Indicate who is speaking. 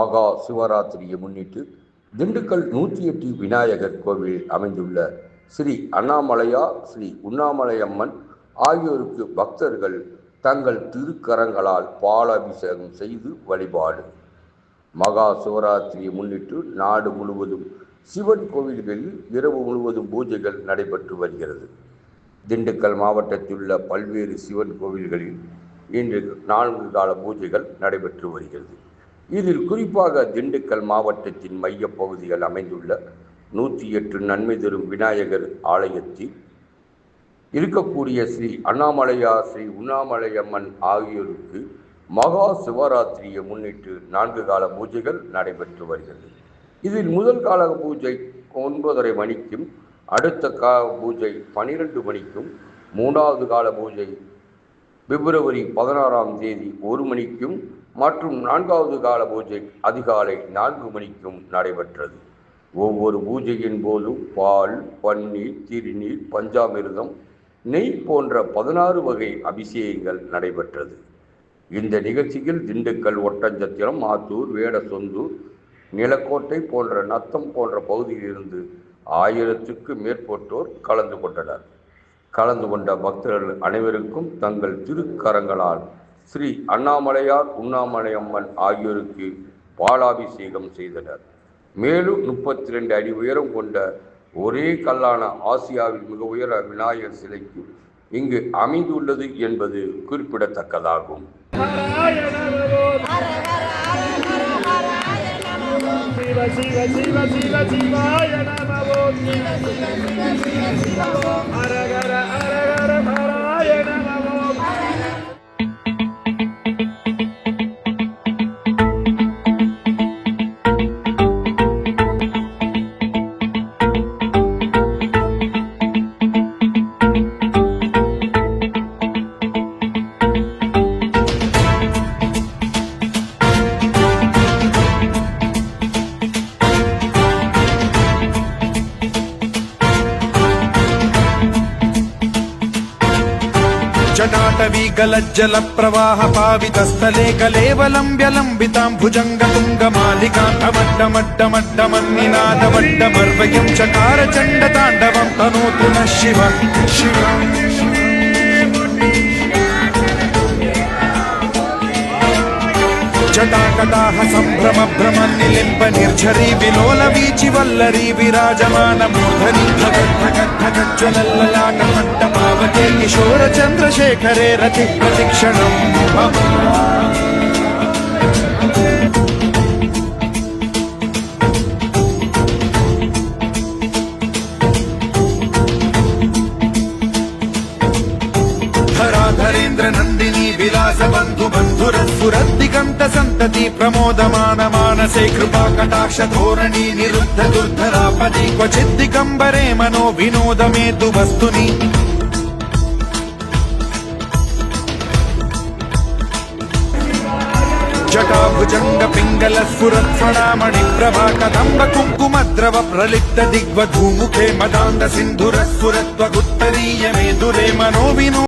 Speaker 1: மகா சிவராத்திரியை முன்னிட்டு திண்டுக்கல் 108 விநாயகர் கோவிலில் அமைந்துள்ள ஸ்ரீ அண்ணாமலையா ஸ்ரீ உண்ணாமலையம்மன் ஆகியோருக்கு பக்தர்கள் தங்கள் திருக்கரங்களால் பாலாபிஷேகம் செய்து வழிபாடு. மகா சிவராத்திரியை முன்னிட்டு நாடு முழுவதும் சிவன் கோவில்களில் இரவு முழுவதும் பூஜைகள் நடைபெற்று வருகிறது. திண்டுக்கல் மாவட்டத்தில் உள்ள பல்வேறு சிவன் கோவில்களில் இன்று 4 கால பூஜைகள் நடைபெற்று வருகிறது. இதில் குறிப்பாக திண்டுக்கல் மாவட்டத்தின் மைய பகுதிகள் அமைந்துள்ள 108 நன்மை தரும் விநாயகர் ஆலயத்தில் இருக்கக்கூடிய ஸ்ரீ அண்ணாமலையா ஸ்ரீ உண்ணாமலையம்மன் ஆகியோருக்கு மகா சிவராத்திரியை முன்னிட்டு 4 கால பூஜைகள் நடைபெற்று வருகிறது. இதில் முதல் கால பூஜை 9:30 மணிக்கும், அடுத்த பூஜை 12 மணிக்கும், 3வது கால பூஜை பிப்ரவரி 16ஆம் தேதி 1 மணிக்கும் மற்றும் 4வது கால பூஜை அதிகாலை 4 மணிக்கும் நடைபெற்றது. ஒவ்வொரு பூஜையின் போதும் பால், பன்னீர், திருநீர், பஞ்சாமிர்தம், நெய் போன்ற 16 வகை அபிஷேகங்கள் நடைபெற்றது. இந்த நிகழ்ச்சியில் திண்டுக்கல், ஒட்டஞ்சத்திரம், ஆத்தூர், வேடசொந்தூர், நிலக்கோட்டை போன்ற நத்தம் போன்ற பகுதியிலிருந்து 1000க்கும் மேற்பட்டோர் கலந்து கொண்டனர். கலந்து கொண்ட பக்தர்கள் அனைவருக்கும் தங்கள் திருக்கரங்களால் ஸ்ரீ அண்ணாமலையார், உண்ணாமலையம்மன் ஆகியோருக்கு பாலாபிஷேகம் செய்தனர். மேலும் 32 அடி உயரம் கொண்ட ஒரே கல்லான ஆசியாவில் மிக உயர விநாயகர் சிலைக்கு இங்கு அமைந்துள்ளது என்பது குறிப்பிடத்தக்கதாகும்.
Speaker 2: जटाटवी गलज्जल प्रवाह पावितस्थले कलेवलम्ब्य लम्बितां भुजङ्गतुङ्गमालिकां अमड्डमड्डमड्डमन्निनादवड्डमर्वयं चकार चण्डताण्डवं तनोतु नः शिव शिव। जटाकटाह सम्भ्रम भ्रम निलिम्ब निर्झरी विलोल वीचि वल्लरी विराजमान मूर्धनि भगज्ज्वलल्ललाट मट्टमावते किशोर चन्द्रशेखरे रति प्रतिक्षणम् मम। धराधरेन्द्र नन्दिनी विलास बन्धु बन्धुरस्फुरद्दिगन्त सन्तति प्रमोदमान मानसे कृपा कटाक्ष धोरणी निरुद्ध दुर्धरापदि क्वचिद्दिगम्बरे मनो विनोदमेतु वस्तुनि। जटाभुजंग पिंगल स्फुरत्फणामणि प्रभा कदम्ब कुङ्कुमद्रव प्रलिप्त दिग्वधूमुखे मदान्द सिन्धुरस्फुरत्वगुत्तरीय मेदुरे मनो विनो।